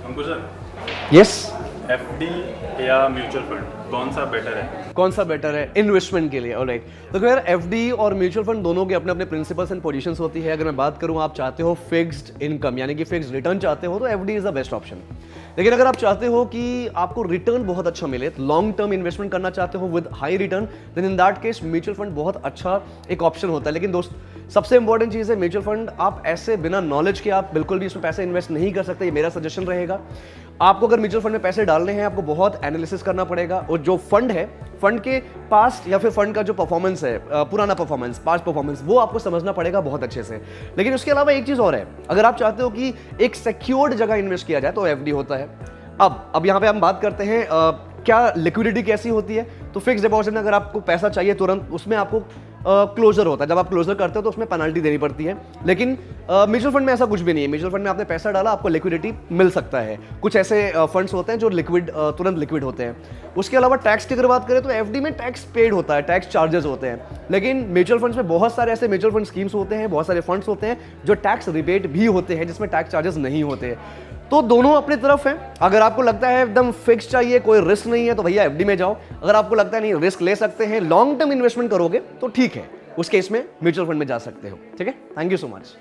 अंकुर sir, yes, FD या mutual fund कौन सा बेटर है? कौन सा बेटर है इन्वेस्टमेंट के लिए? ऑलराइट, तो यार एफडी और म्यूचुअल फंड दोनों के अपने अपने प्रिंसिपल्स एंड पोजीशंस होती है। अगर मैं बात करूं, आप चाहते हो फिक्स्ड इनकम यानी कि फिक्स्ड रिटर्न चाहते हो तो FD is the best option. लेकिन अगर आप चाहते हो कि आपको रिटर्न बहुत अच्छा मिले, लॉन्ग टर्म इन्वेस्टमेंट करना चाहते हो with high return, then in that case mutual fund बहुत अच्छा एक ऑप्शन होता है। लेकिन दोस्त, सबसे इंपॉर्टेंट चीज़ है म्यूचुअल फंड, आप ऐसे बिना नॉलेज के आप बिल्कुल भी इसमें पैसे इन्वेस्ट नहीं कर सकते, ये मेरा सजेशन रहेगा। आपको अगर म्यूचुअल फंड में पैसे डालने हैं, आपको बहुत एनालिसिस करना पड़ेगा, और जो फंड है, फंड के पास्ट या फिर फंड का जो परफॉर्मेंस है, पुराना परफॉर्मेंस, पास्ट परफॉर्मेंस, वो आपको समझना पड़ेगा बहुत अच्छे से। लेकिन उसके अलावा एक चीज़ और है, अगर आप चाहते हो कि एक सिक्योर्ड जगह इन्वेस्ट किया जाए तो एफडी होता है। अब यहाँ पे हम बात करते हैं क्या लिक्विडिटी कैसी होती है। तो फिक्स डिपॉजिट में अगर आपको पैसा चाहिए तुरंत, उसमें आपको क्लोजर होता है, जब आप क्लोजर करते हो तो उसमें पेनल्टी देनी पड़ती है। लेकिन म्यूचुअल फंड में ऐसा कुछ भी नहीं है। म्यूचुअल फंड में आपने पैसा डाला, आपको लिक्विडिटी मिल सकता है। कुछ ऐसे फंड्स होते हैं जो तुरंत लिक्विड होते हैं। उसके अलावा टैक्स की अगर बात करें तो एफडी में टैक्स पेड होता है, टैक्स चार्जेस होते हैं। लेकिन म्यूचुअल फंड्स में बहुत सारे ऐसे म्यूचुअल फंड स्कीम्स होते हैं, बहुत सारे फंड्स होते हैं जो टैक्स रिबेट भी होते हैं, जिसमें टैक्स चार्जेस नहीं होते। तो दोनों अपनी तरफ हैं। अगर आपको लगता है एकदम फिक्स चाहिए, कोई रिस्क नहीं है, तो भैया एफडी में जाओ। अगर आपको लगता है नहीं, रिस्क ले सकते हैं, लॉन्ग टर्म इन्वेस्टमेंट करोगे तो ठीक है, उस केस में म्यूचुअल फंड में जा सकते हो। ठीक है, थैंक यू सो मच।